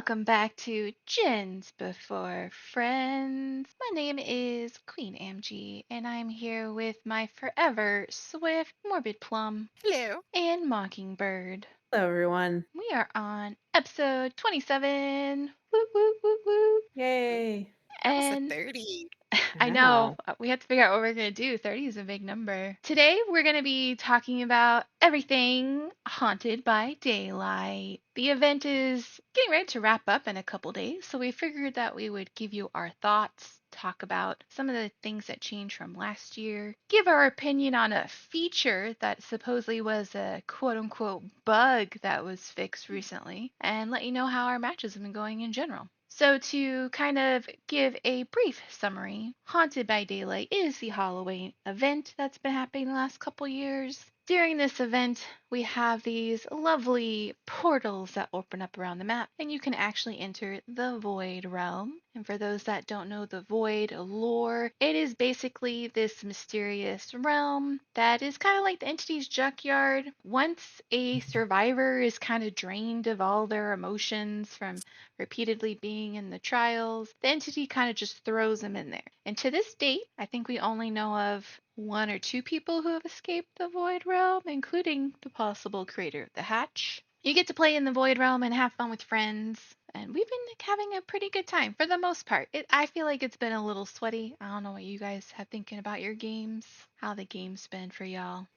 Welcome back to Gens Before Friends. My name is Queen MG, and I'm here with my forever swift, morbid plum, Hello. and mockingbird. Hello, everyone. We are on episode 27. Woo woo woo woo. Yay. Almost a And 30. I I know know. we have to figure out what we're going to do. 30 is a big number. Today, we're going to be talking about everything Haunted by Daylight. The event is getting ready to wrap up in a couple days, so we figured that we would give you our thoughts, talk about some of the things that changed from last year, give our opinion on a feature that supposedly was a quote unquote bug that was fixed recently, and let you know how our matches have been going in general. So, to kind of give a brief summary, Haunted by Daylight is the Halloween event that's been happening the last couple years. During this event, we have these lovely portals that open up around the map, and you can actually enter the Void Realm. And for those that don't know the Void lore, it is basically this mysterious realm that is kind of like the entity's junkyard. Once a survivor is kind of drained of all their emotions from repeatedly being in the trials, the entity kind of just throws them in there. And to this date, I think we only know of one or two people who have escaped the Void Realm, including the possible creator of the Hatch. You get to play in the Void Realm and have fun with friends, and we've been having a pretty good time for the most part. I feel like it's been a little sweaty. I don't know what you guys have thinking about your games, how the game's been for y'all.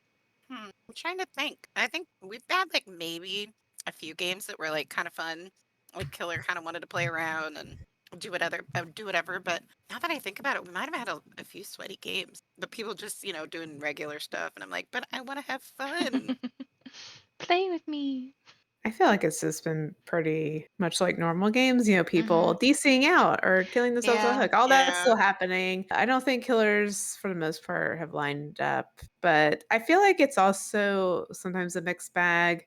I'm trying to think. I think we've had like maybe a few games that were like kind of fun. Like Killer kind of wanted to play around and do whatever. But now that I think about it, we might have had a few sweaty games. But people just, doing regular stuff. And I'm like, but I want to have fun. Play with me. I feel like it's just been pretty much like normal games, Mm-hmm. people DCing out or killing themselves with a Yeah. hook. All that's Yeah. still happening. I don't think killers, for the most part, have lined up, but I feel like it's also sometimes a mixed bag.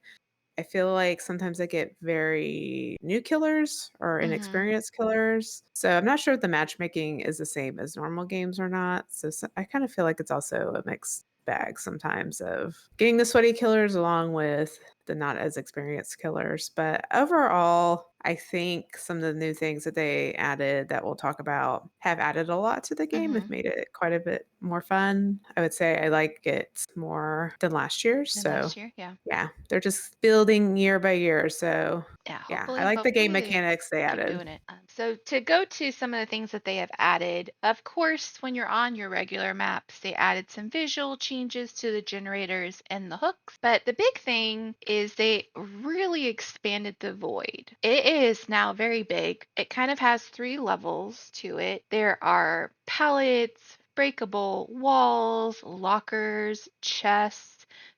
I feel like sometimes I get very new killers or Mm-hmm. inexperienced killers. So I'm not sure if the matchmaking is the same as normal games or not. So I kind of feel like it's also a mixed bag sometimes of getting the sweaty killers along with the not as experienced killers. But overall, I think some of the new things that they added that we'll talk about have added a lot to the game, Mm-hmm. have made it quite a bit more fun. I would say I like it more than last year's. Then So last year, yeah. yeah, they're just building year by year, so Yeah, yeah, I hopefully, like the game hopefully they mechanics they keep added. doing it. So to go to some of the things that they have added, of course, when you're on your regular maps, they added some visual changes to the generators and the hooks. But the big thing is they really expanded the void. It is now very big. It kind of has three levels to it. There are pallets, breakable walls, lockers, chests.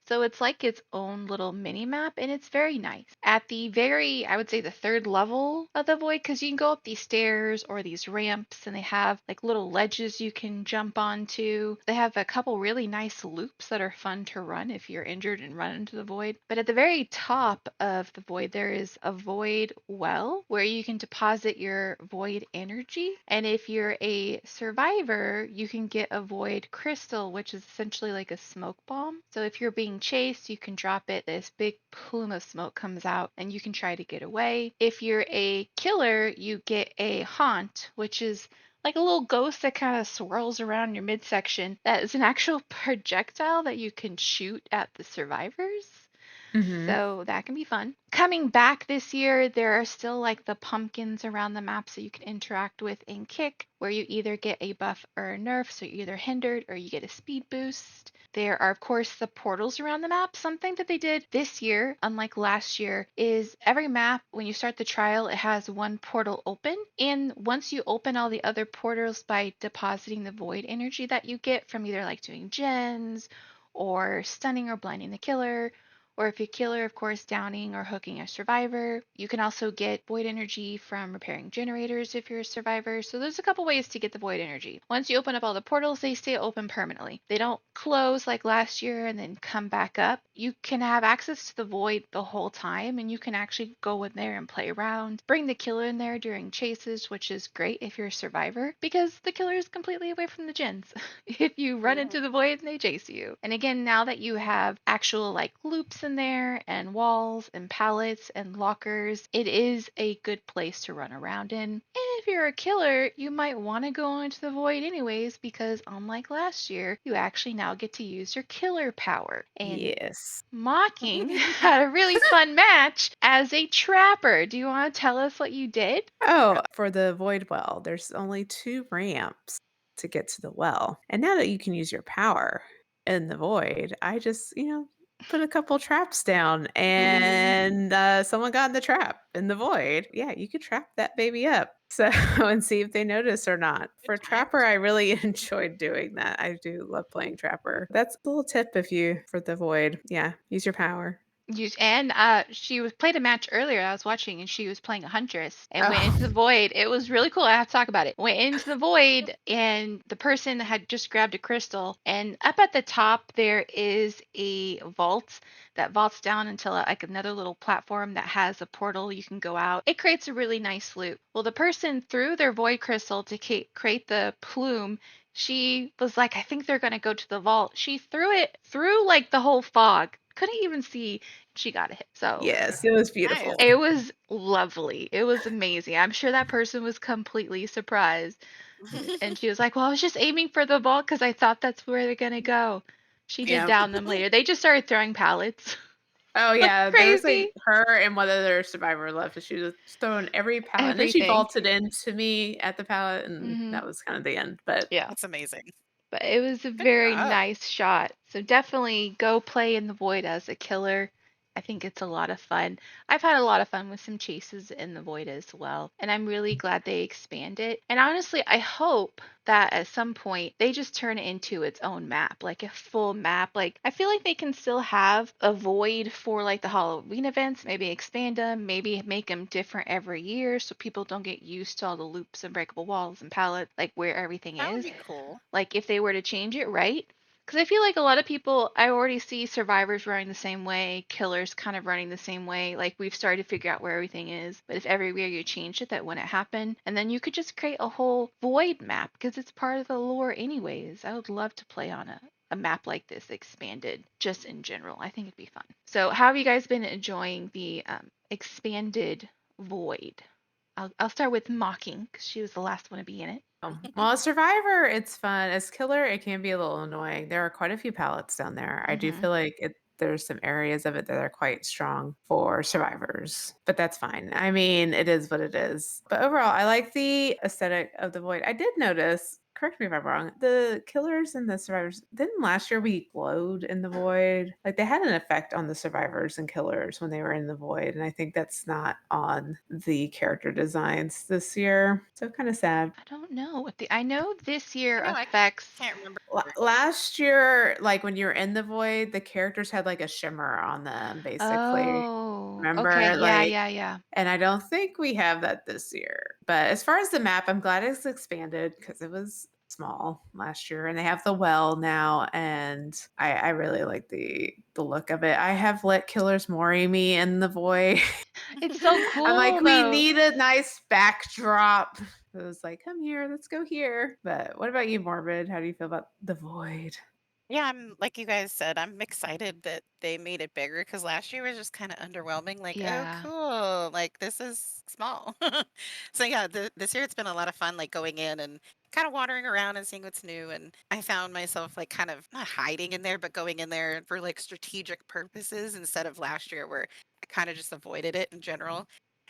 So it's like its own little mini map, and it's very nice. At the very, I would say the third level of the void, because you can go up these stairs or these ramps, and they have like little ledges you can jump onto. They have a couple really nice loops that are fun to run if you're injured and run into the void. But at the very top of the void, there is a void well where you can deposit your void energy. And if you're a survivor, you can get a void crystal, which is essentially like a smoke bomb. So if you're being chased, you can drop it. This big plume of smoke comes out and you can try to get away. If you're a killer, you get a haunt, which is like a little ghost that kind of swirls around your midsection. That is an actual projectile that you can shoot at the survivors. Mhm. So that can be fun. Coming back this year, there are still like the pumpkins around the map so you can interact with and kick, where you either get a buff or a nerf, so you're either hindered or you get a speed boost. There are, of course, the portals around the map. Something that they did this year, unlike last year, is every map, when you start the trial, it has one portal open. And once you open all the other portals by depositing the void energy that you get from either like doing gens or stunning or blinding the killer, or if you're killer, of course, downing or hooking a survivor. You can also get void energy from repairing generators if you're a survivor. So there's a couple ways to get the void energy. Once you open up all the portals, they stay open permanently. They don't close like last year and then come back up. You can have access to the void the whole time, and you can actually go in there and play around. Bring the killer in there during chases, which is great if you're a survivor because the killer is completely away from the gens. If you run Yeah. into the void and they chase you. And again, now that you have actual like loops in there, and walls, and pallets, and lockers. It is a good place to run around in. And if you're a killer, you might want to go into the void anyways, because unlike last year, you actually now get to use your killer power. And Yes. Mocking had a really fun match as a trapper. Do you want to tell us what you did? Oh, for the void well, there's only 2 ramps to get to the well. And now that you can use your power in the void, I just, put a couple traps down and someone got in the trap in the void. Yeah, you could trap that baby up. So, and see if they notice or not. Good For Trapper, times. I really enjoyed doing that. I do love playing Trapper. That's a little tip if you, for the void. Yeah, use your power. And she was played a match earlier I was watching, and she was playing a huntress and went into the Oh, void. It was really cool. I have to talk about it. Went into the void, and the person had just grabbed a crystal. And up at the top there is a vault that vaults down until like another little platform that has a portal you can go out. It creates a really nice loop. Well, the person threw their void crystal to create the plume. She was like, I think they're gonna go to the vault. She threw it through like the whole fog. Couldn't even see she got a hit. So yes, it was Nice. beautiful. it was lovely. It was amazing. I'm sure that person was completely surprised. And she was like, well, I was just aiming for the ball because I thought that's where they're going to go. She did Yeah. down them later. They just started throwing pallets. Oh yeah, there was like Crazy. her and one other survivor left, and she was throwing every pallet, and then she Everything. vaulted into me at the pallet, and Hmm. that was kind of the end. But Yeah. That's amazing. But it was a Good very job. nice shot. So definitely go play in the void as a killer. I think it's a lot of fun. I've had a lot of fun with some chases in the void as well. And I'm really glad they expand it. And honestly, I hope that at some point they just turn it into its own map, like a full map. Like I feel like they can still have a void for like the Halloween events, maybe expand them, maybe make them different every year so people don't get used to all the loops and breakable walls and pallets, like where everything That would is. be cool. Like if they were to change it, right? Because I feel like a lot of people, I already see survivors running the same way, killers kind of running the same way. Like we've started to figure out where everything is. But if everywhere you changed it, that wouldn't happen. And then you could just create a whole void map because it's part of the lore, anyways. I would love to play on a map like this expanded, just in general. I think it'd be fun. So, how have you guys been enjoying the expanded void? I'll start with Mocking because she was the last one to be in it. well, as Survivor, it's fun. As Killer, it can be a little annoying. There are quite a few pallets down there. I do Mm-hmm. feel like there's some areas of it that are quite strong for survivors, but that's fine. I mean, it is what it is. But overall, I like the aesthetic of the void. I did notice, correct me if I'm wrong, the killers and the survivors, didn't last year we glowed in the void? Like they had an effect on the survivors and killers when they were in the void. And I think that's not on the character designs this year. So kind of sad. I don't know what the I know this year I know I affects. can't remember. Last year, like when you were in the void, the characters had like a shimmer on them, basically. Oh, okay. Remember? Yeah, Like, yeah, yeah. and I don't think we have that this year. But as far as the map, I'm glad it's expanded because it was small last year, and they have the well now, and I really like the look of it. I have let killers worry me in the void. It's so I'm cool like, we though. need a nice backdrop. It was like, come here, let's go here. But what about you, Morbid? How do you feel about the void? Yeah, I'm like you guys said, I'm excited that they made it bigger because last year was just kind of underwhelming. Like, oh, Yeah. cool. Like, this is small. So, yeah, this year it's been a lot of fun, like going in and kind of wandering around and seeing what's new. And I found myself like kind of not hiding in there, but going in there for like strategic purposes instead of last year where I kind of just avoided it in general.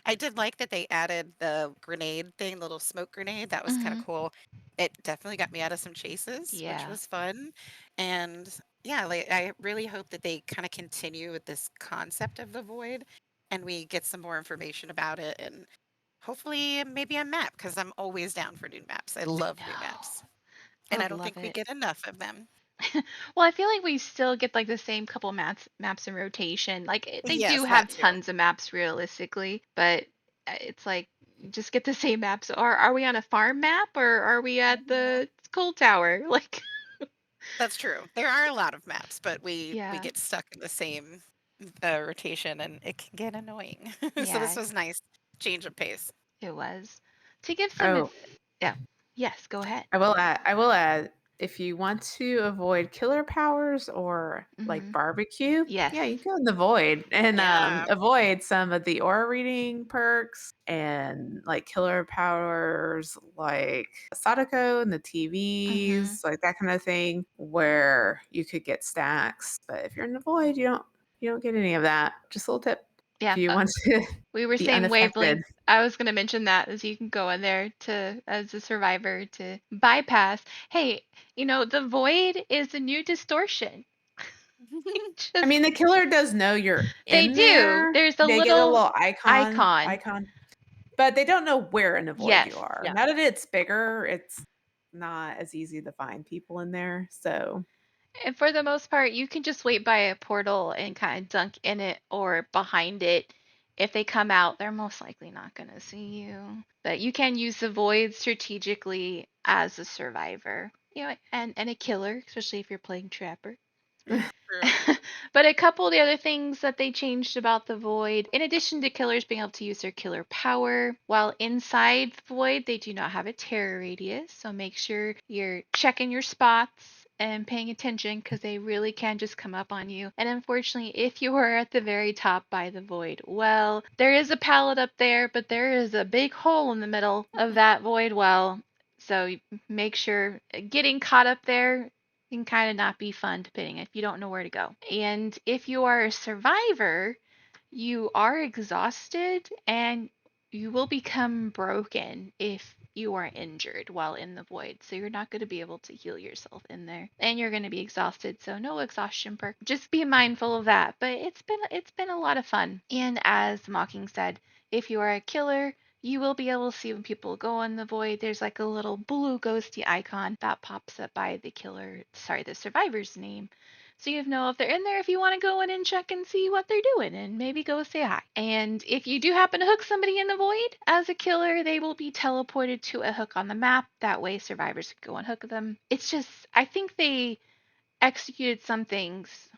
I did like that they added the grenade thing, the little smoke grenade. That was kind of Mhm. cool. It definitely got me out of some chases, which Yeah. was fun. And yeah, like I really hope that they kind of continue with this concept of the void and we get some more information about it and hopefully maybe a map because I'm always down for new maps. I I love new know. maps. I And I would don't love think we it. get enough of them. Well, I feel like we still get like the same couple maps in rotation. Like they do Yes, have that too. tons of maps realistically, but it's like you just get the same maps. Are we on a farm map or are we at Mhm. the coal tower? Like That's true. There are a lot of maps, but we yeah. get stuck in the same rotation and it can get annoying. So this Yeah, was nice change of pace. it was. To give some Oh, yeah. Yes, go ahead. I will add. if you want to avoid killer powers or like Hmm. barbecue, Yes. yeah, you go in the void and Yeah. avoid some of the aura reading perks and like killer powers like Sadako and the Hmm. TVs, like that kind of thing, where you could get stacks. But if you're in the void, you don't get any of that. Just a little tip if Yeah. you want to We were be same unaffected. wavelength. I was gonna mention that as you can go in there to as a survivor to bypass. Hey, the void is a new distortion. I Just mean, the killer does know you're they in do. there. There's a They get a little little icon icon. icon, but they don't know where in the void Yes. you are. Yeah. Now that it's bigger, it's not as easy to find people in there. So, And for the most part, you can just wait by a portal and kind of dunk in it or behind it. If they come out, they're most likely not going to see you. But you can use the void strategically as a survivor, and a killer, especially if you're playing Trapper. True. But a couple of the other things that they changed about the Void, in addition to killers being able to use their killer power, while inside the Void, they do not have a terror radius. So make sure you're checking your spots and paying attention because they really can just come up on you. And unfortunately, if you are at the very top by the Void, well, there is a pallet up there, but there is a big hole in the middle of that Void well. So make sure getting caught up there can kind of not be fun depending if you don't know where to go. And if you are a survivor, you are exhausted and you will become broken if you are injured while in the void. So you're not going to be able to heal yourself in there. And you're going to be exhausted. So no exhaustion perk. Just be mindful of that. But it's been a lot of fun. And as Mocking said, if you are a killer, you will be able to see when people go in the void. There's like a little blue ghosty icon that pops up by the survivor's name. So you know if they're in there, if you want to go in and check and see what they're doing and maybe go say hi. And if you do happen to hook somebody in the void as a killer, they will be teleported to a hook on the map. That way survivors can go and hook them. It's just, I think they executed some things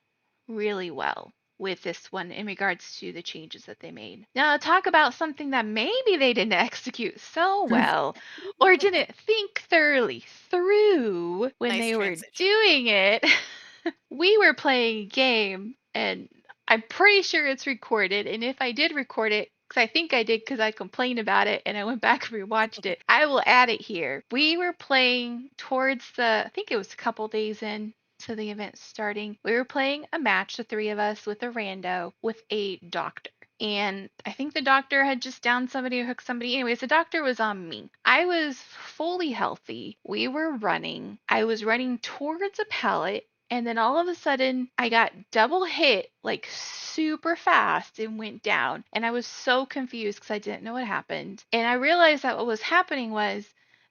really well with this one in regards to the changes that they made. Now, talk about something that maybe they didn't execute so well or didn't think thoroughly through when Nice they were transition. doing it. We were playing a game, and I'm pretty sure it's recorded. And if I did record it, because I think I did because I complained about it and I went back and rewatched it, I will add it here. We were playing towards I think it was a couple days in to the event starting. We were playing a match, the three of us, with a rando with a doctor. And I think the doctor had just downed somebody or hooked somebody. Anyways, the doctor was on me. I was fully healthy. We were running. I was running towards a pallet. And then all of a sudden, I got double hit like super fast and went down. And I was so confused because I didn't know what happened. And I realized that what was happening was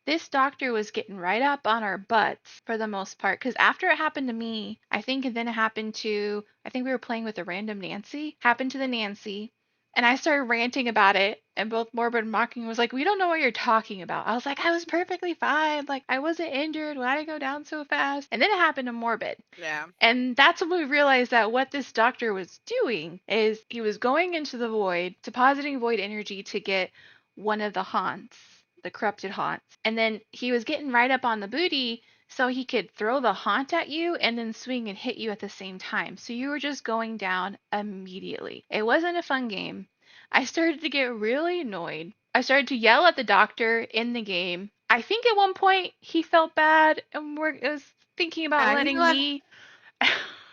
this doctor was getting right up on our butts for the most part. Because after it happened to me, I think, and then it happened to, I think we were playing with a random Nancy, happened to the Nancy. And I started ranting about it, and both Morbid and Mocking was like, "We don't know what you're talking about." I was like, "I was perfectly fine. Like, I wasn't injured. Why did I go down so fast?" And then it happened to Morbid. Yeah. And that's when we realized that what this doctor was doing is he was going into the void, depositing void energy to get one of the haunts, the corrupted haunts. And then he was getting right up on the booty so he could throw the haunt at you and then swing and hit you at the same time. So you were just going down immediately. It wasn't a fun game. I started to get really annoyed. I started to yell at the doctor in the game. I think at one point he felt bad and was thinking about he letting left. me.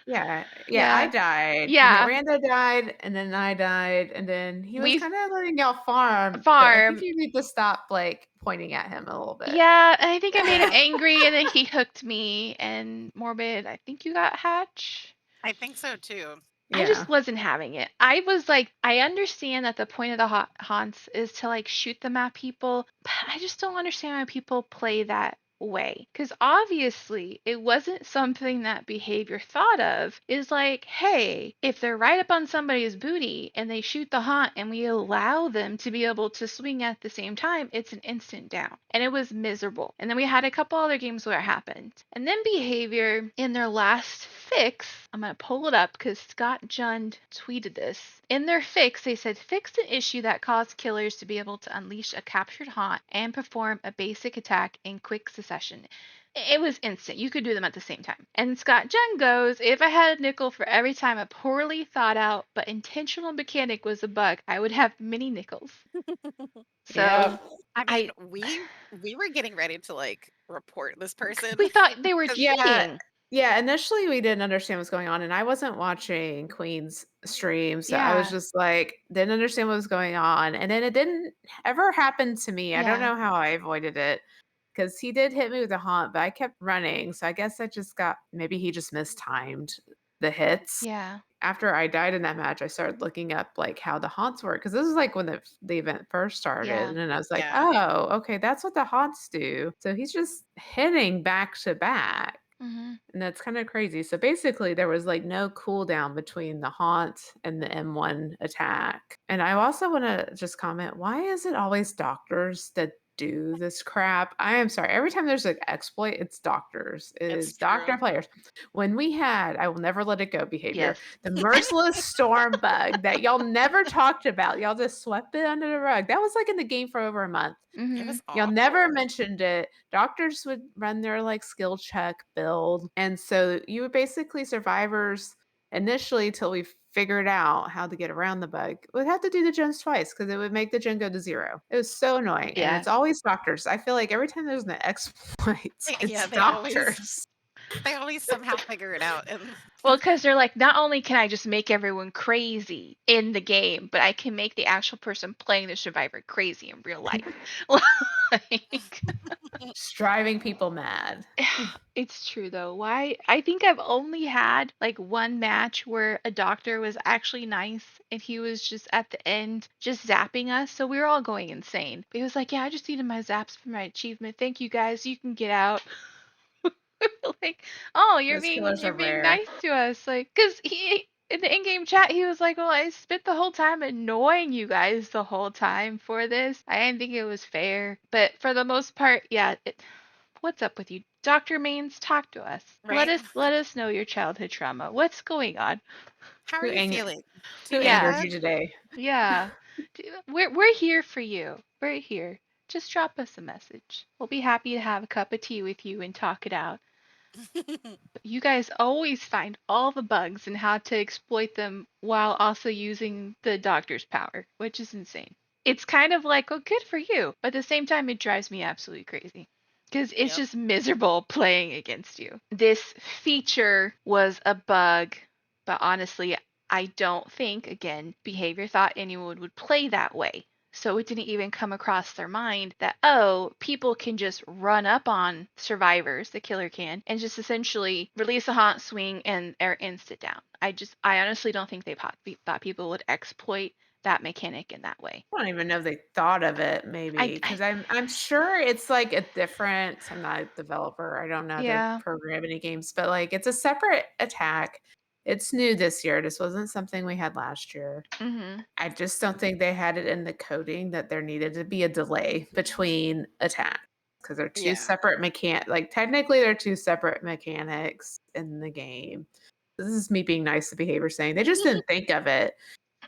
Yeah, I Yeah. died, and then Yeah. Randa died, and then I died, and then he was We kinda letting y'all farm, but I think farm. you need to stop, like, pointing at him a little bit. Yeah, and I think I made him angry and then he hooked me and Morbid. I think you got Hatch. I think so too. I just Yeah. wasn't having it. I was like, I understand that the point of the haunts is to like shoot them at people, but I just don't understand why people play that way. Because obviously, it wasn't something that behavior thought of. Is like, hey, if they're right up on somebody's booty and they shoot the haunt and we allow them to be able to swing at the same time, it's an instant down. And it was miserable. And then we had a couple other games where it happened. And then behavior in their last fix, I'm going to pull it up because Scott Jund tweeted this. In their fix, they said fixed an issue that caused killers to be able to unleash a captured haunt and perform a basic attack in quick succession. It was instant. You could do them at the same time. And Scott Jung goes, if I had a nickel for every time a poorly thought out but intentional mechanic was a bug, I would have many nickels. So Yep. I mean, I we were getting ready to like report this person we thought they were 'cause Yeah. cheating. Yeah, initially we didn't understand what's going on, and I wasn't watching Queen's stream, so I was Yeah. just like, didn't understand what was going on. And then it didn't ever happen to me. I don't Yeah. know how I avoided it because he did hit me with a haunt, but I kept running. So I guess I just got maybe he just mistimed the hits. Yeah. After I died in that match, I started looking up like how the haunts work because this is like when the event first started, Yeah. and I was like, yeah. oh, okay, that's what the haunts do. So he's just hitting back to back. Mhm. And that's kind of crazy. So basically, there was like no cooldown between the haunt and the M1 attack. And I also want to just comment, why is it always doctors that do this crap? I am sorry. Every time there's an exploit, it's doctors. It It's is true. doctor players. When we had, I will never let it go behavior, Yes. the merciless storm bug that y'all never talked about. Y'all just swept it under the rug. That was like in the game for over a month. It Mhm. was Y'all never awful. mentioned it. Doctors would run their like skill check build. And so you would basically survivors initially till we figured out how to get around the bug would have to do the gens twice because it would make the gen go to 0. It was so annoying. And Yeah. it's always doctors. I feel like every time there's an exploit, Yeah, it's doctors. they always somehow figure it out. And Well, because they're like, not only can I just make everyone crazy in the game, but I can make the actual person playing the survivor crazy in real life. Like, Just driving people mad. it's true though. Why? I think I've only had like one match where a doctor was actually nice and he was just at the end just zapping us. So we were all going insane. But he was like, yeah, I just needed my zaps for my achievement. Thank you guys. You can get out. Like, oh, you're Those being killers are you're being rare. nice to us. Like, cause he in the in-game chat he was like, well, I spent the whole time annoying you guys the whole time for this. I didn't think it was fair. But for the most part, yeah. What's up with you, Dr. Mains? Talk to us. right? Let us know your childhood trauma. What's going on? How are Who, you ang- feeling? Do who you need a angered Yeah, hug? you today? yeah. We're here for you. We're here. Just drop us a message. We'll be happy to have a cup of tea with you and talk it out. You guys always find all the bugs and how to exploit them while also using the doctor's power, which is insane. It's kind of like, oh, good for you. But at the same time, it drives me absolutely crazy because it's Yep. just miserable playing against you. This feature was a bug, but honestly, I don't think, again, behavior thought anyone would play that way. So it didn't even come across their mind that, oh, people can just run up on survivors, the killer can, and just essentially release a haunt swing and are instant down. I honestly don't think they thought people would exploit that mechanic in that way. I don't even know if they thought of it, I, maybe, I because I'm sure it's like a different. I'm not a developer. I don't know how to yeah. program any games, but like it's a separate attack. It's new this year. This wasn't something we had last year. Mhm. I just don't think they had it in the coding that there needed to be a delay between attacks because they're two Yeah. separate like technically they're two separate mechanics in the game. This is me being nice to behavior saying they just didn't think of it,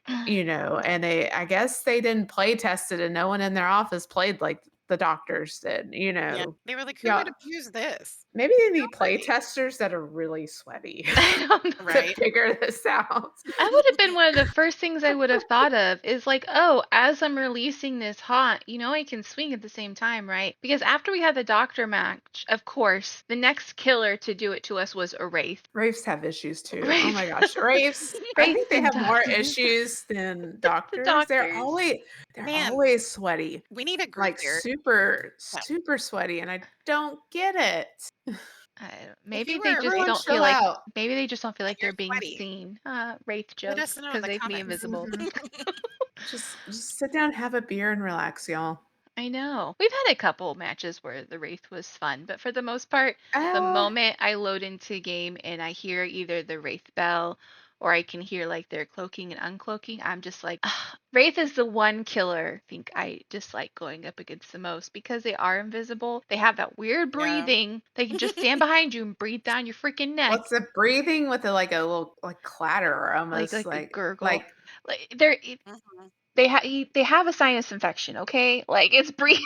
and I guess they didn't play test it and no one in their office played like the doctors did, Yeah. They were like, who Yeah, would have used this? maybe they need play Nobody. testers that are really sweaty I don't know. to Right. figure this out. I would have been one of the first things I would have thought of is like, oh, as I'm releasing this haunt, I can swing at the same time, right? Because after we had the doctor match, of course, the next killer to do it to us was a Wraith. Wraiths have issues too. Oh Wraith, my gosh, Wraiths! I think Wraiths they and have more doctors. issues than The doctors. They're doctors. always they're Man, always sweaty, we need a group like here. super Yeah. super sweaty, and I don't get it. If Maybe you they were just Everyone, don't feel chill like out. maybe they just don't feel and like you're they're being sweaty, seen. Wraith let us jokes know in because the they can be comments. invisible. Mhm. Just sit down, have a beer, and relax, y'all. I know. We've had a couple matches where the Wraith was fun, but for the most part, the Uh, moment I load into game and I hear either the Wraith bell or I can hear like their cloaking and uncloaking, I'm just like, "Ugh." Wraith is the one killer I think I dislike going up against the most because they are invisible. They have that weird Yeah. breathing. They can just stand behind you and breathe down your freaking neck what's the breathing with like a little like clatter, like almost a like gurgle. like Like Mhm. they have a sinus infection, okay? Like it's breathing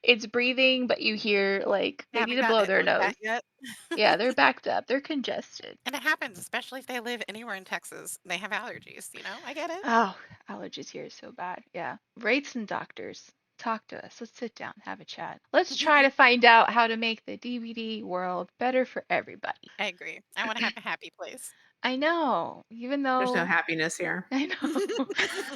It's breathing, but you hear like They they need haven't to gotten blow it their like that nose. yet. Yeah, they're backed up. They're congested. And it happens, especially if they live anywhere in Texas. They have allergies, I get it. Oh, allergies here is so bad. Yeah. Rate some doctors. Talk to us. Let's sit down, have a chat. Let's try to find out how to make the DVD world better for everybody. I agree. I want to have a happy place. I know, even There's no though happiness here. I know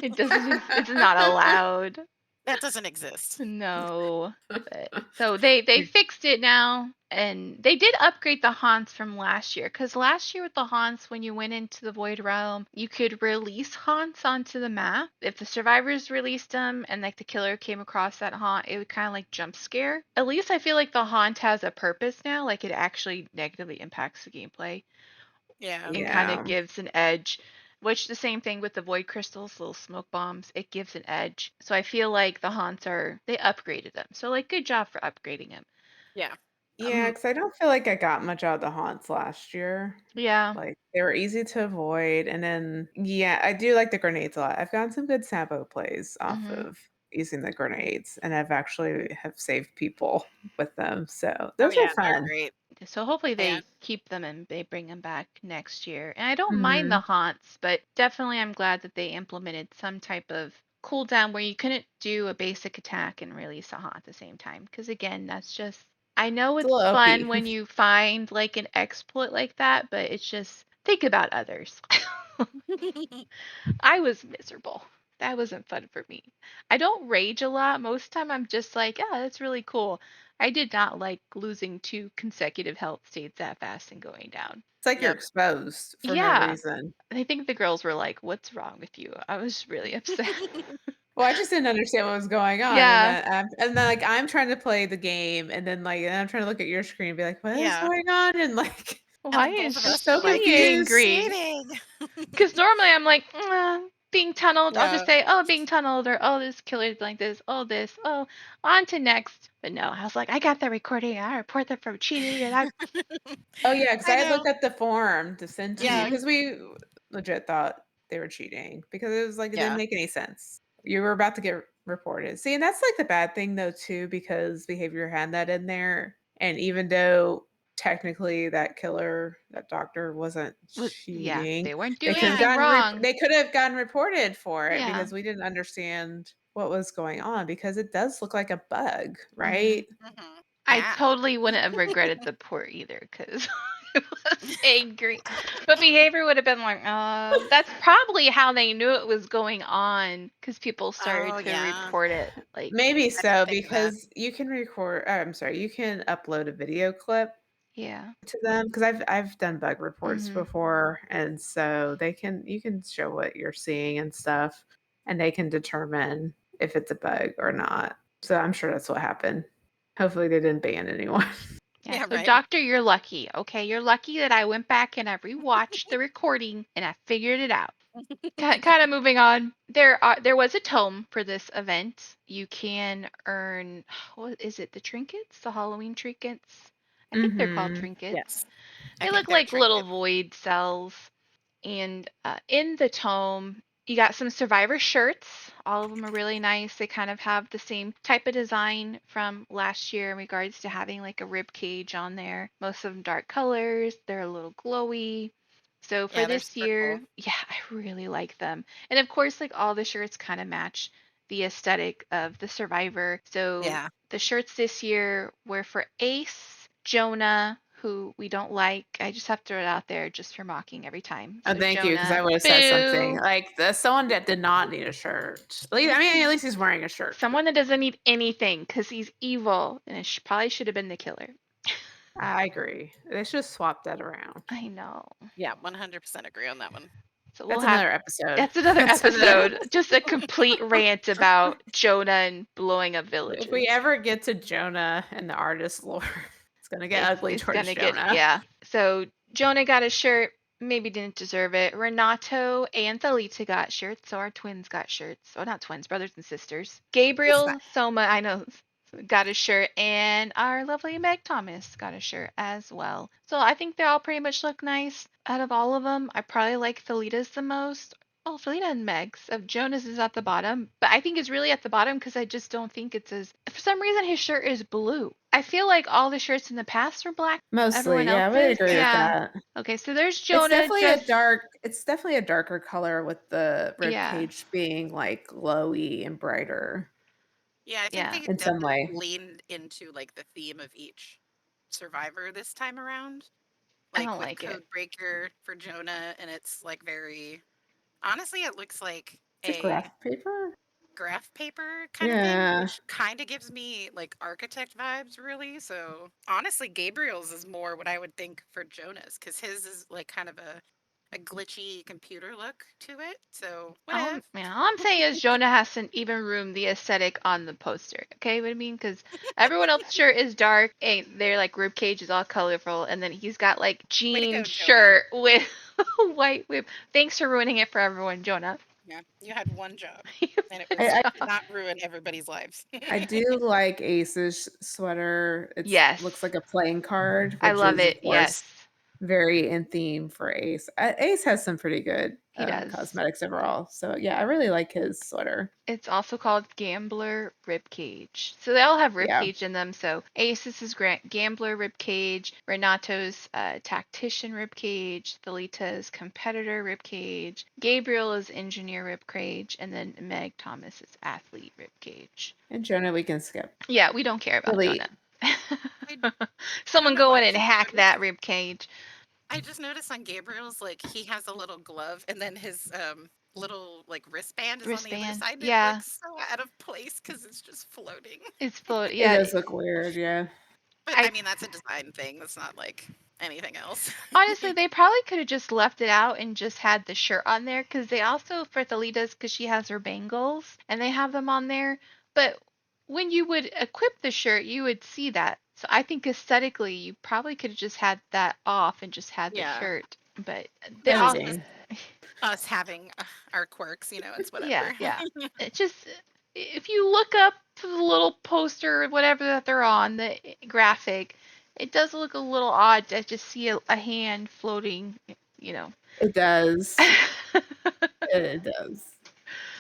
it doesn't, it's not allowed. That doesn't exist. No. But so they fixed it now, and they did upgrade the haunts from last year. Cause last year with the haunts, when you went into the Void Realm, you could release haunts onto the map. If the survivors released them and like the killer came across that haunt, it would kind of like jump scare. At least I feel like the haunt has a purpose now. Like it actually negatively impacts the gameplay Yeah. and kind Yeah. of gives an edge. Which the same thing with the void crystals, little smoke bombs, it gives an edge. So I feel like the haunts are they upgraded them. So like good job for upgrading them. Yeah. Yeah, because I don't feel like I got much out of the haunts last year. Yeah. Like they were easy to avoid, and then yeah, I do like the grenades a lot. I've gotten some good sample plays off Mhm. of using the grenades, and I've actually have saved people with them. So Oh those are yeah, they're fun. great. So hopefully And they keep them and they bring them back next year. And I don't mind the Mhm. haunts, but definitely I'm glad that they implemented some type of cooldown where you couldn't do a basic attack and release a haunt at the same time. Because again, that's just I know It's a it's little fun OP. when you find like an exploit like that, but it's just think about others. I was miserable. That wasn't fun for me. I don't rage a lot. Most time I'm just like, yeah, that's really cool. I did not like losing two consecutive health states that fast and going down. It's like you're yep. exposed for no Yeah. reason. I think the girls were like, what's wrong with you? I was really upset. Well, I just didn't understand what was going on, Yeah. and then like I'm trying to play the game, and then like and I'm trying to look at your screen and be like, "What is Yeah. going on?" And like And Why then both is of I'm us so were like, she "You're confused. angry? cheating." Because normally I'm like, being tunneled. I'll just Yeah. say, oh, being tunneled, or oh, this killer's like this, oh, on to next. But no, I was like, I got that recording. I report them for cheating, and I. Oh, yeah, because I I had know. looked at the form to send to you Yeah. Mhm. because we legit thought they were cheating because it was like it didn't Yeah. make any sense. You were about to get reported. See, and that's like the bad thing though too, because Behavior had that in there. And even though technically that killer, that doctor wasn't Yeah, cheating, they weren't they doing could have Yeah. anything wrong. they could have gotten reported for it Yeah. because we didn't understand what was going on because it does look like a bug, Mhm. right? Mhm. I Yeah. totally wouldn't have regretted the port either because I was angry. But behavior would have been like, that's probably how they knew it was going on because people started Oh to yeah. report it. Like, Maybe I didn't so think of that. because you can record I'm sorry, you can upload a video clip yeah. to them because I've done bug reports Hmm. before, and so they can you can show what you're seeing and stuff, and they can determine if it's a bug or not. So I'm sure that's what happened. Hopefully they didn't ban anyone. Yeah. Yeah, So, right. Doctor, you're lucky. Okay. You're lucky that I went back and I rewatched the recording and I figured it out. Kind of moving on. There was a tome for this event. You can earn what is it? The trinkets, the Halloween trinkets. I think they're called Mhm. trinkets. Yes. I They think look they're like little trinkets. void cells. And in the tome, you got some survivor shirts. All of them are really nice. They kind of have the same type of design from last year in regards to having like a rib cage on there. Most of them dark colors. They're a little glowy. So for Yeah, they're this super cool. year, yeah, I really like them. And of course, like all the shirts kind of match the aesthetic of the survivor. So Yeah. the shirts this year were for Ace, Jonah, who we don't like. I just have to throw it out there just for mocking every time. Oh, So thank you, because I Jonah, would have said something boo. like someone that did not need a shirt. I mean, at least he's wearing a shirt. Someone that doesn't need anything because he's evil and it probably should have been the killer. I agree. They should swap that around. I know. Yeah, 100% agree on that one. So we'll That's have another episode. that's another That's another. episode. Just a complete rant about Jonah and blowing up If we villages. ever get to Jonah and the artist lore, it's gonna get ugly It's towards gonna get Jonah. yeah. So Jonah got a shirt, maybe didn't deserve it. Renato and Thalita got shirts, so our twins got shirts. Oh, not twins, brothers and sisters. It's fine. Gabriel, Soma, I know, got a shirt, and our lovely Meg Thomas got a shirt as well. So I think they all pretty much look nice. Out of all of them, I probably like Thalita's the most. Oh, Felina and Meg's of Jonas is at the bottom, but I think it's really at the bottom because I just don't think it's as. For some reason, his shirt is blue. I feel like all the shirts in the past are black. Everyone Mostly, yeah, I would else's, agree with yeah. that. Okay, so there's Jonah just. It's definitely a darker color with the rib Yeah, cage being like glowy and brighter Yeah, I think yeah. they in some definitely way. leaned into like the theme of each survivor this time around. I Like don't with like it. Codebreaker for Jonah, and it's like very honestly, it looks like Is it a graph paper? graph paper kind of thing, Yeah. which kind of gives me like architect vibes, really. So honestly, Gabriel's is more what I would think for Jonah's, because his is like kind of a glitchy computer look to it. So whatever. Yeah, all I'm saying is Jonah hasn't even ruined the aesthetic on the poster. Okay, what I mean? Because everyone else's shirt is dark, and their like rib cage is all colorful, and then he's got like Way to jean go, Jonah. shirt with a white whip. Thanks for ruining it for everyone, Jonah. Yeah, you had one job, and it Good was I, to job. not ruin everybody's lives. I do like Ace's sweater. It's Yes, looks like a playing card, I which love is of it. course Yes, very in theme for Ace. Ace has some pretty good he does. cosmetics overall. So yeah, I really like his sweater. It's also called Gambler Ribcage. So they all have Yeah. ribcage in them. So Ace's is Gambler Ribcage, Renato's Tactician Ribcage, Thalita's Competitor Ribcage, Gabriel is Engineer Ribcage, and then Meg Thomas is Athlete Ribcage. And Jonah we can skip. Yeah, we don't care about Delete. Jonah. I, I Someone don't know go why in I and just hack noticed. that ribcage. I just noticed on Gabriel's, like, he has a little glove, and then his little like wristband is on the other Wristband. side, and it Yeah, looks so out of place because it's just floating. it's float. It Yeah, does look weird, yeah. But I I mean, that's a design thing. That's not like anything else. honestly, they probably could have just left it out and just had the shirt on there because they also, for Thalita's, because she has her bangles and they have them on there. But when you would equip the shirt, you would see that. So I think aesthetically, you probably could have just had that off and just had the Yeah, shirt. But they but it's also, just Maybe. us having our quirks. It's yeah, whatever. yeah. It just, if you look up to the little poster or whatever that they're on, the graphic, it does look a little odd to just see a hand floating, you know. It does. It does.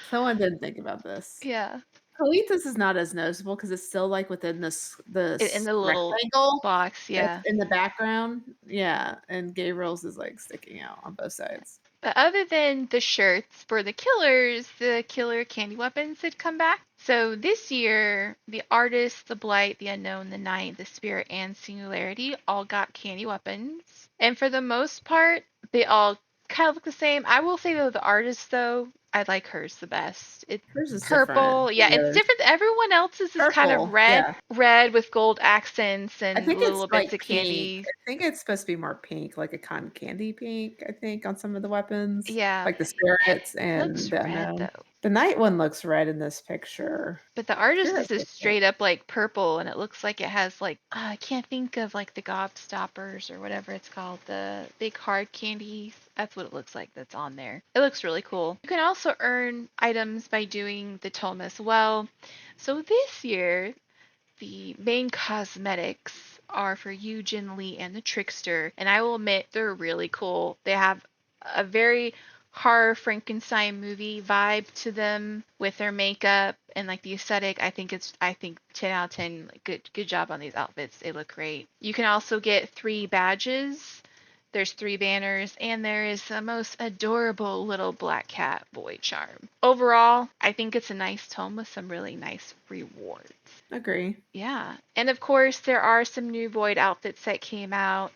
Someone didn't think about this. Yeah. Kalita's is not as noticeable because it's still like within In this the little rectangle box, that's yeah. in the background. Yeah, and Gabriel's is like sticking out on both sides. But other than the shirts for the killer candy weapons had come back. So this year, the artist, the blight, the unknown, the night, the spirit, and singularity all got candy weapons. And for the most part, they all kind of look the same. I will say though, the artist though, I like hers the best. It's Hers is different purple. than Yeah, the it's others. different. Everyone else's is kind of Purple, red, yeah. red with gold accents I and think it's little bits like of pink. candy. I think it's supposed to be more pink, like a cotton candy pink, I think, on some of the weapons, Yeah, like the spirits it looks and the red unknown. though. The night one looks red in this picture. But the artist is Spirit just looks like straight up like purple, and it looks like it has like I can't think of like the gobstoppers or whatever it's called, the big hard candies. That's what it looks like that's on there. It looks really cool. You can also earn items by doing the tome as well. So this year, the main cosmetics are for you, Jin Lee, and the Trickster, and I will admit they're really cool. They have a very horror Frankenstein movie vibe to them with their makeup and like the aesthetic. I think 10 out of 10 like, good job on these outfits. They look great. You can also get 3 badges. There's 3 banners, and there is the most adorable little black cat boy charm. Overall, I think it's a nice tome with some really nice rewards. agree. Yeah. And of course, there are some new Void outfits that came out.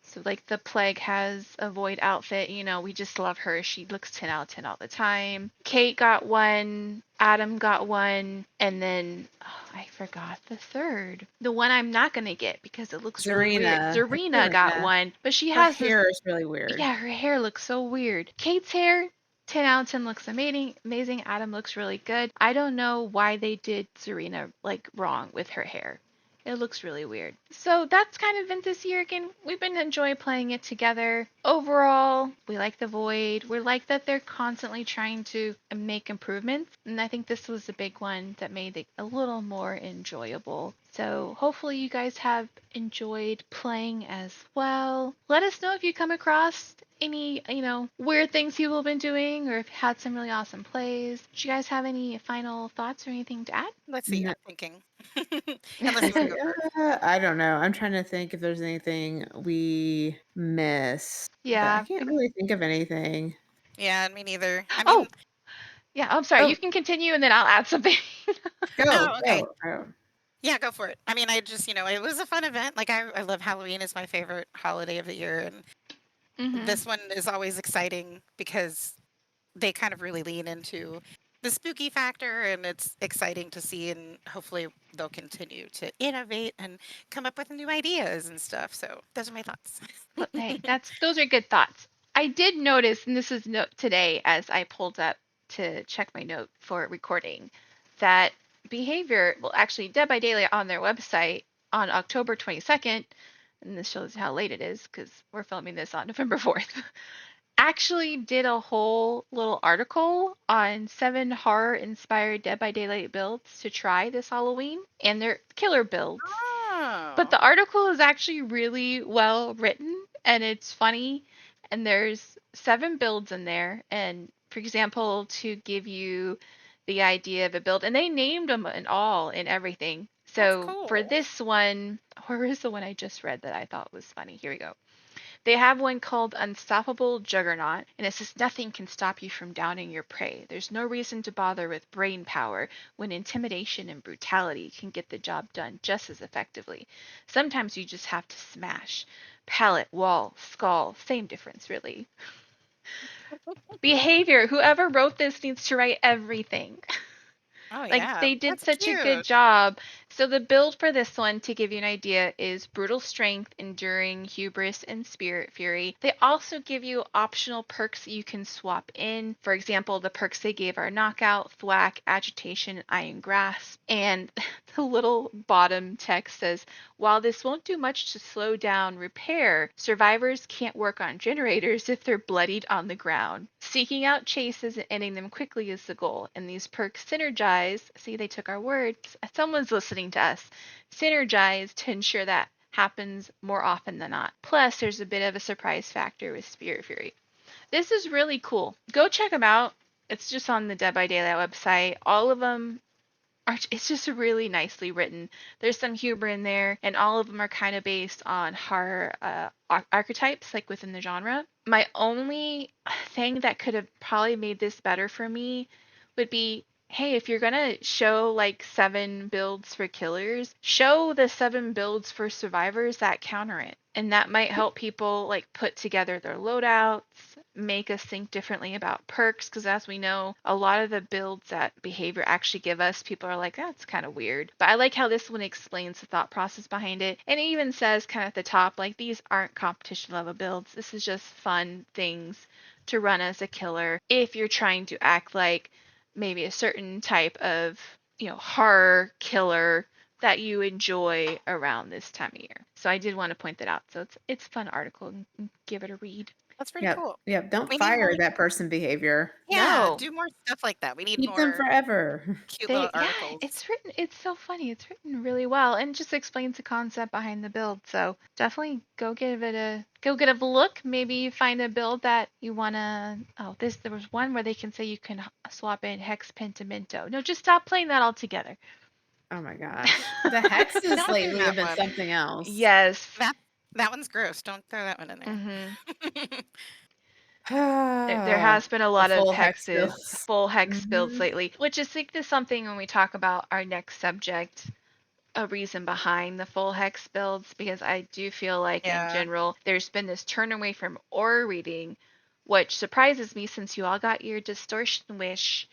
So, like, the Plague has a Void outfit. We just love her. She looks 10 out of 10 all the time. Kate got one. Adam got one. And then, oh, I forgot the third. The one I'm not going to get because it looks really weird. Zarina. It's Zarina got Zarina. one. But she Her has this. hair is really weird. Yeah, her hair looks so weird. Kate's hair, 10 out of 10 looks amazing. Amazing. Adam looks really good. I don't know why they did Serena like wrong with her hair. It looks really weird. So that's kind of been this year again. We've been enjoying playing it together. Overall, we like the Void. We like that they're constantly trying to make improvements. And I think this was a big one that made it a little more enjoyable. So hopefully you guys have enjoyed playing as well. Let us know if you come across any, weird things people have been doing or have had some really awesome plays. Do you guys have any final thoughts or anything to add? Let's see. No, I'm thinking. Unless you want to go first. I don't know. I'm trying to think if there's anything we missed, but I Yeah. can't really think of anything. Yeah, me neither. I mean, Oh, yeah, I'm sorry. You Oh, can continue and then I'll add something. go, oh, okay. go, go. Yeah, go for it. I mean, I just, it was a fun event. Like, I love Halloween is my favorite holiday of the year. And Mhm. this one is always exciting because they kind of really lean into the spooky factor and it's exciting to see. And hopefully they'll continue to innovate and come up with new ideas and stuff. So those are my thoughts. Well, hey, those are good thoughts. I did notice, and this is note today as I pulled up to check my note for recording, that behavior, well, actually, Dead by Daylight on their website on October 22nd, and this shows how late it is because we're filming this on November 4th, actually did a whole little article on 7 horror inspired Dead by Daylight builds to try this Halloween and their killer builds. But the Oh, article is actually really well written and it's funny. And there's 7 builds in there. And for example, to give you the idea of a build, and they named them and all and everything. that's So for cool. this one, where is the one I just read that I thought was funny? Here we go. They have one called Unstoppable Juggernaut, and it says nothing can stop you from downing your prey. There's no reason to bother with brain power when intimidation and brutality can get the job done just as effectively. Sometimes you just have to smash. Pallet, wall, skull, same difference, really. Behavior. Whoever wrote this needs to write everything. Oh, Like yeah. they did That's such a good cute. job. So the build for this one, to give you an idea, is brutal strength, enduring, hubris, and spirit fury. They also give you optional perks you can swap in. For example, the perks they gave are knockout, thwack, agitation, iron grasp. And the little bottom text says, while this won't do much to slow down repair, survivors can't work on generators if they're bloodied on the ground. Seeking out chases and ending them quickly is the goal, and these perks synergize. See, they took our words. Someone's listening to us. Synergize to ensure that happens more often than not. Plus, there's a bit of a surprise factor with Spirit Fury. This is really cool. Go check them out. It's just on the Dead by Daylight website. All of them it's just really nicely written. There's some humor in there, and all of them are kind of based on horror archetypes, like within the genre. My only thing that could have probably made this better for me would be, hey, if you're gonna show like 7 builds for killers, show the 7 builds for survivors that counter it. And that might help people like put together their loadouts, make us think differently about perks, because as we know, a lot of the builds that behavior actually give us, people are like, that's kind of weird. But I like how this one explains the thought process behind it. And it even says kind of at the top, like, these aren't competition level builds. This is just fun things to run as a killer if you're trying to act like maybe a certain type of, horror killer that you enjoy around this time of year. So I did want to point that out. So it's a fun article and give it a read. That's pretty Yep, cool. yep. Don't We need more. fire that person behavior. Yeah, No, do more stuff like that. We need Keep them more forever. cute little yeah, articles. it's written, it's so funny. It's written really well and just explains the concept behind the build. So definitely go get a look. Maybe you find a build that you wanna. Oh, there was one where they can say you can swap in Hex Pentimento. No, just stop playing that altogether. Oh my gosh. The hexes Not doing lately have that been one. something else. Yes. That that one's gross. Don't throw that one in there. Mm-hmm. There The has been a lot of full hex hexes, bills. full hex builds Mhm. lately, which is think this something when we talk about our next subject, a reason behind the full hex builds, because I do feel like in Yeah. general there's been this turn away from aura reading, which surprises me since you all got your distortion wish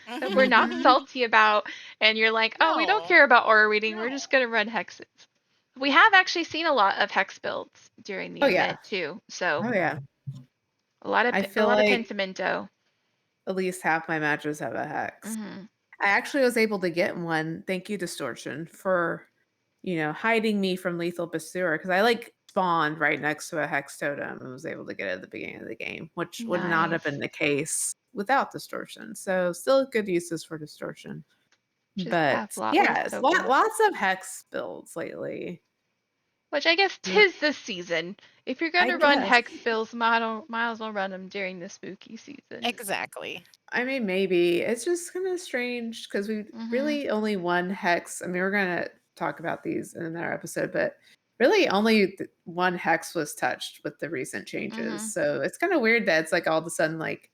that we're not Mhm. salty about, and you're like, oh, we don't No. care about aura reading, we're No. just gonna run hexes. We have actually seen a lot of hex builds during the Oh yeah. event too, so Oh yeah. I a feel lot of like pentimento. at least half my matches have a hex. Hmm. I actually was able to get one, thank you, Distortion, for, hiding me from lethal pursuer because I like spawned right next to a hex totem and was able to get it at the beginning of the game, which would not have been Nice. the case without Distortion. So still good uses for Distortion. Just have But lot less yes, tokens. lots of hex builds lately. Which I guess Yeah, tis the season. If you're I gonna run guess. hex spells, might as well run them during the spooky season. Exactly. I mean, maybe. It's just kind of strange because we Mhm. really only one hex. I mean, we're going to talk about these in another episode, but really only one hex was touched with the recent changes. Mhm. So it's kind of weird that it's like all of a sudden, like,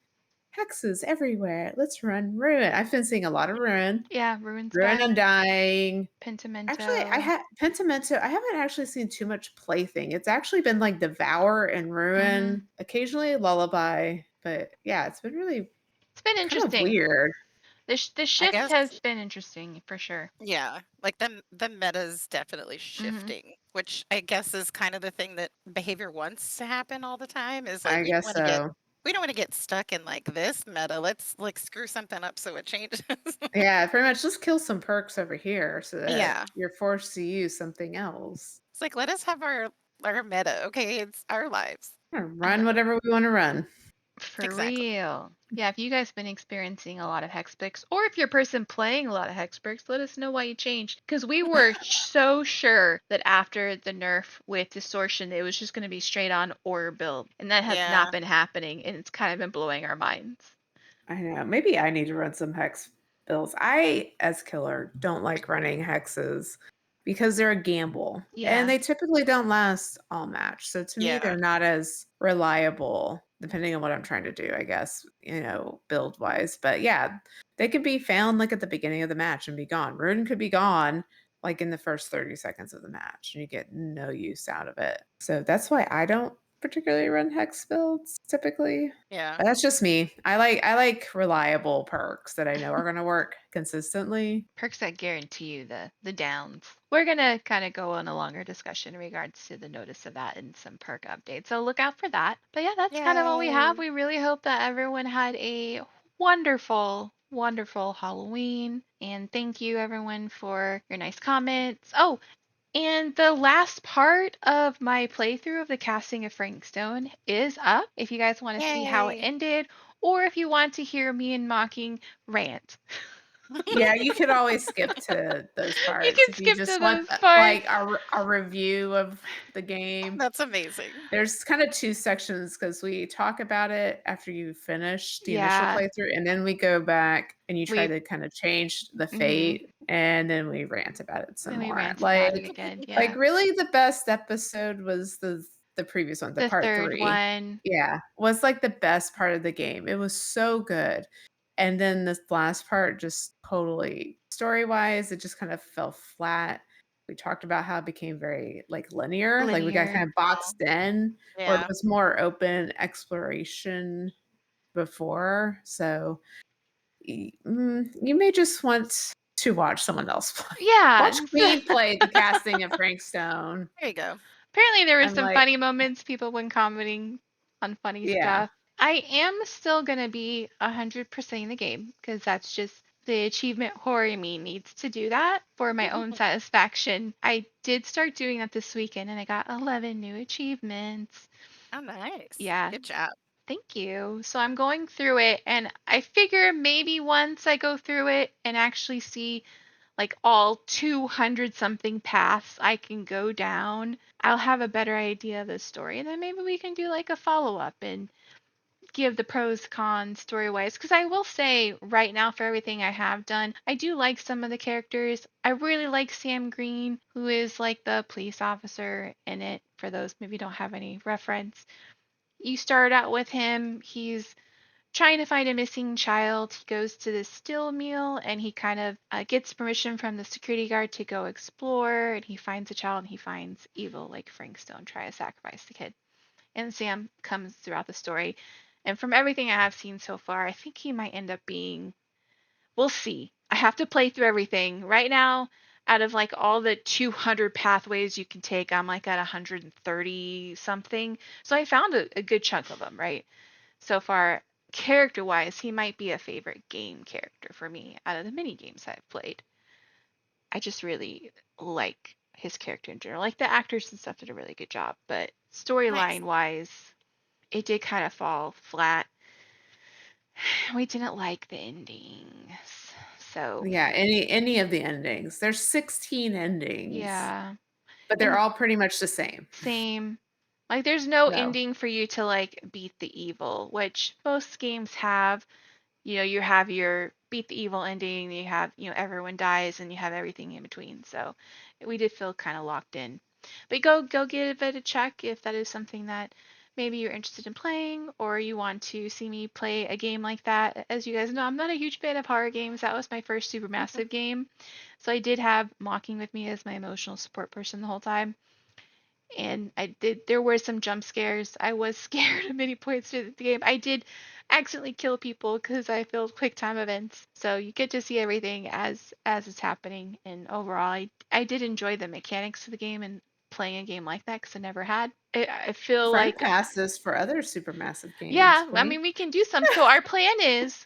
hexes everywhere. Let's run Ruin. I've been seeing a lot of Ruin. Yeah, Ruin's Ruin back. Undying. Actually, I Pentimento. had Pentimento. I haven't actually seen too much plaything. It's actually been like Devour and Mhm. Ruin, occasionally Lullaby, but yeah, it's been really It's been kind of interesting. weird. The I shift guess, has been interesting for sure. yeah, like the meta's definitely Mhm. shifting, which I guess is kind of the thing that behavior wants to happen all the time is like I guess so. we don't want to get stuck in like this meta. Let's like screw something up so it changes. Yeah, pretty much just kill some perks over here so that Yeah. you're forced to use something else. It's like let us have our meta. Okay, it's our lives. Run whatever we want to run. For Exactly. real. Yeah, if you guys been experiencing a lot of hexpicks, or if you're a person playing a lot of hexpicks, let us know why you changed. Because we were so sure that after the nerf with distortion, it was just going to be straight on order build, and that has not Yeah. been happening, and it's kind of been blowing our minds. I know. Maybe I need to run some hex builds. I, as killer, don't like running hexes because they're a gamble and Yeah, they typically don't last all match. So to me, Yeah. they're not as reliable, depending on what I'm trying to do, I guess, build wise. But yeah, they could be found like at the beginning of the match and be gone. Rune could be gone like in the first 30 seconds of the match and you get no use out of it. So that's why I don't particularly run hex builds typically. Yeah. But that's just me. I like reliable perks that I know are gonna work consistently. perks that guarantee you the downs. We're gonna kind of go on a longer discussion in regards to the notice of that and some perk updates. So look out for that. But yeah, that's kind of all we have. Yay. We really hope that everyone had a wonderful, wonderful Halloween. And thank you everyone for your nice comments. Oh, and the last part of my playthrough of the casting of Frank Stone is up if you guys want to see how it Yay. ended, or if you want to hear me and Mocking rant. Yeah, you could always skip to those You parts can if you skip just to want those parts. like a review of the game. That's amazing. There's kind of two sections because we talk about it after you finish the initial Yeah, playthrough, and then we go back and you try we to kind of change the mhm. fate, and then we rant about it some Then we more. rant about it again. Like Yeah, really, the best episode was the previous one, the the part third 3. one. Yeah, was like the best part of the game. It was so good. And then this last part just totally story-wise, it just kind of fell flat. We talked about how it became very like linear, like we got Linear. kind of boxed in, or it Yeah. was more open exploration before. So you may just want to watch someone else play. Yeah. Watch Queen play the casting of Frank Stone. There you go. Apparently there were I'm some like, funny moments, people when commenting on funny yeah. stuff. I am still gonna be 100% in the game because that's just the achievement horror in me needs to do that for my own satisfaction. I did start doing that this weekend and I got 11 new achievements. Oh, nice. Yeah, Good job. thank you. So I'm going through it and I figure maybe once I go through it and actually see like all 200 something paths I can go down, I'll have a better idea of the story. And then maybe we can do like a follow up and give the pros, cons, story wise. Because I will say, right now, for everything I have done, I do like some of the characters. I really like Sam Green, who is like the police officer in it, for those maybe don't have any reference. You start out with him, he's trying to find a missing child. He goes to this still meal and he kind of gets permission from the security guard to go explore. And he finds a child and he finds evil, like Frank Stone, try to sacrifice the kid. And Sam comes throughout the story. And from everything I have seen so far, I think he might end up being. We'll see. I have to play through everything. Right now, out of like all the 200 pathways you can take, I'm like at 130 something. So I found a good chunk of them, right? So far, character wise, he might be a favorite game character for me out of the mini games I've played. I just really like his character in general. Like the actors and stuff did a really good job, but Nice. storyline wise, it did kind of fall flat. We didn't like the endings. So, Yeah, any of the endings. There's 16 endings. yeah. but they're And all pretty much the same. same. Like there's no So ending for you to like beat the evil, which most games have. You have your beat the evil ending, you have, everyone dies and you have everything in between. So we did feel kind of locked in. But go give it a check if that is something that maybe you're interested in playing or you want to see me play a game like that. As you guys know, I'm not a huge fan of horror games. That was my first Supermassive game. So I did have Mocking with me as my emotional support person the whole time. And there were some jump scares. I was scared at many points through the game. I did accidentally kill people because I failed quick time events. So you get to see everything as it's happening. And overall, I did enjoy the mechanics of the game and playing a game like that because I never had. I feel friend like, passes for other supermassive games, yeah, I Queen. mean, we can do some. So our plan is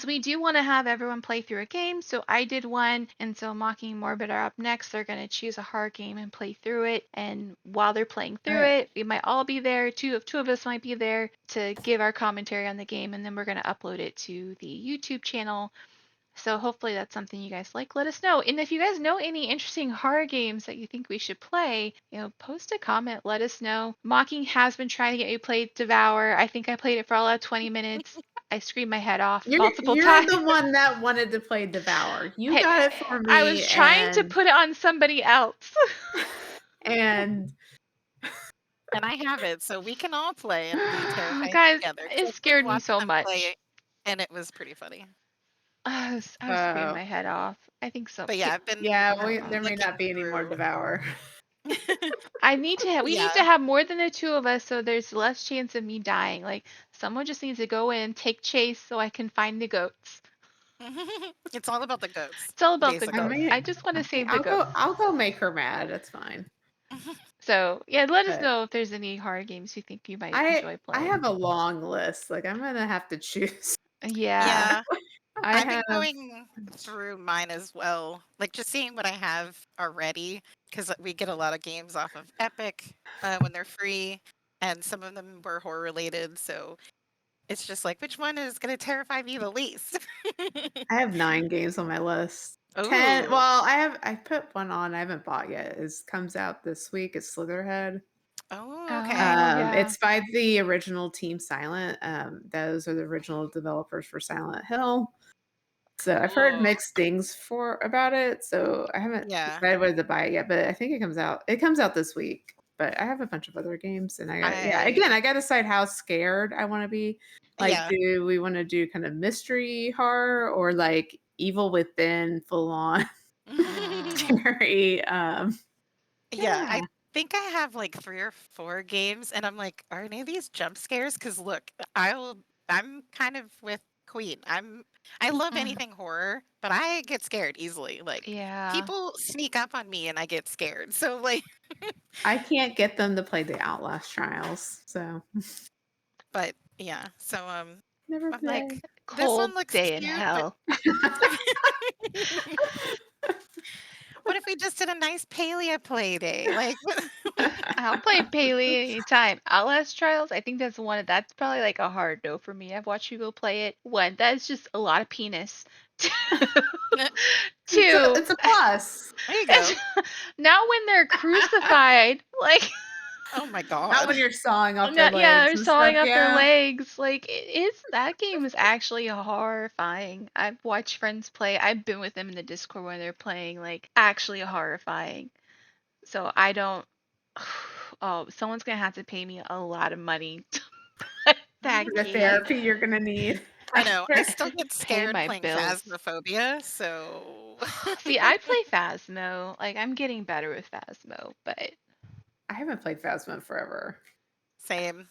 we do want to have everyone play through a game. So I did one, and so Mocking Morbid are up next. They're going to choose a horror game and play through it. And while they're playing through Right. it, we might all be there. Two of us might be there to give our commentary on the game, and then we're going to upload it to the YouTube channel. So hopefully that's something you guys like. Let us know. And if you guys know any interesting horror games that you think we should play, post a comment. Let us know. Mocking has been trying to get me to play Devour. I think I played it for all of 20 minutes. I screamed my head off multiple You're times. the one that wanted to play Devour. You Hey, got it for I was me, trying to put it on somebody else. and And I have it, so we can all play and be terrified Guys, together. it Because I've been scared me watching so them much. play, and it was pretty funny. I was screaming oh my head off. I think so. But yeah, I've been yeah, there may looking not be any more through. Devour. We need Yeah. to have more than the two of us so there's less chance of me dying. Like someone just needs to go in, take chase so I can find the goats. It's all about the goats, It's all about the I goats. basically. mean, I just want to I mean, save the goats. I'll go make her mad. That's fine. So yeah, let us But know if there's any horror games you think you might enjoy I playing. have a long list. Like I'm gonna have to choose. Yeah. Yeah, I I've been have going through mine as well, like just seeing what I have already, because we get a lot of games off of Epic when they're free, and some of them were horror related. So it's just like, which one is going to terrify me the least? I have 9 games on my list. 10. Ooh. Well, I put one on. I haven't bought yet. It comes out this week. It's Slitherhead. Oh, okay. Oh yeah. It's by the original Team Silent. Those are the original developers for Silent Hill. So I've heard Cool. mixed things about it. So I haven't Yeah. decided whether to buy it yet, but I think it comes out. It comes out this week. But I have a bunch of other games, and I again, I got to decide how scared I want to be. Like, yeah. do we want to do kind of mystery horror or like Evil Within, full on Mm, scary? Yeah, Yeah. I think I have like 3 or 4 games, and I'm like, are any of these jump scares? Because look, I'm kind of with Queen. I love mm, anything horror, but I get scared easily. Like yeah. people sneak up on me and I get scared. So like, I can't get them to play the Outlast Trials, so but yeah. So never I'm play. like, this Cold one looks day in cute, but hell. what if we just did a nice paleo play day? Like, I'll play Paley anytime. Outlast Trials, I think that's probably like a hard no for me. I've watched people play it. One, that's just a lot of penis. Two, It's a plus. there you it's go. not when they're crucified. Like, Oh my Not god. when you're sawing off their no, yeah, legs they're and stuff, sawing off their yeah. legs. Like, that game is actually horrifying. I've watched friends play. I've been with them in the Discord when they're playing. Like, actually horrifying. So I don't. Oh, someone's gonna have to pay me a lot of money to play that The game. therapy you're gonna need I know. I after. still get Pay scared my playing bills. Phasmophobia, so See, I play Phasmo. Like, I'm getting better with Phasmo, but I haven't played Phasma in forever. same.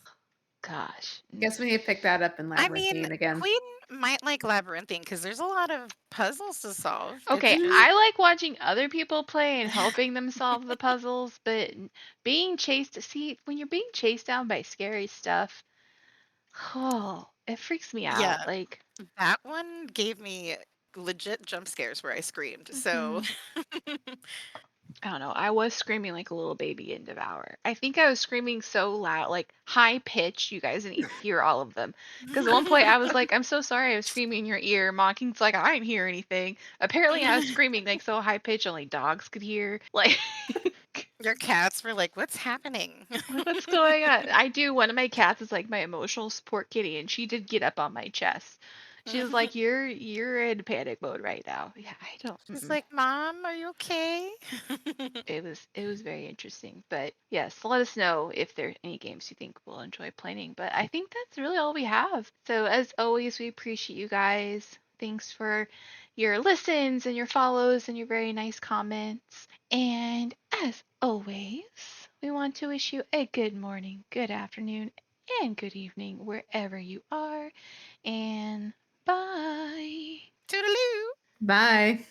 gosh. Guess we need to pick that up in I mean, Labyrinthine again. Queen might like Labyrinthine because there's a lot of puzzles to solve. It's Okay, just I like watching other people play and helping them solve the puzzles, but being chased, see, when you're being chased down by scary stuff, oh, it freaks me out. yeah, Like, that one gave me legit jump scares where I screamed. So mhm. I don't know. I was screaming like a little baby in Devour. I think I was screaming so loud, like high pitch, you guys didn't even hear all of them. Because at one point I was like, I'm so sorry I was screaming in your ear. Mocking's like, I didn't hear anything. Apparently I was screaming like so high pitch only dogs could hear. Like, Your cats were like, "What's happening?" Like, what's going on? I do. One of my cats is like my emotional support kitty, and she did get up on my chest. She was like, "You're in panic mode right now." Yeah, I don't. She's like, "Mom, are you okay?" It was very interesting. But yes, let us know if there are any games you think we'll enjoy playing. But I think that's really all we have. So as always, we appreciate you guys. Thanks for your listens and your follows and your very nice comments. And as always, we want to wish you a good morning, good afternoon, and good evening wherever you are. And bye. Toodaloo. Bye.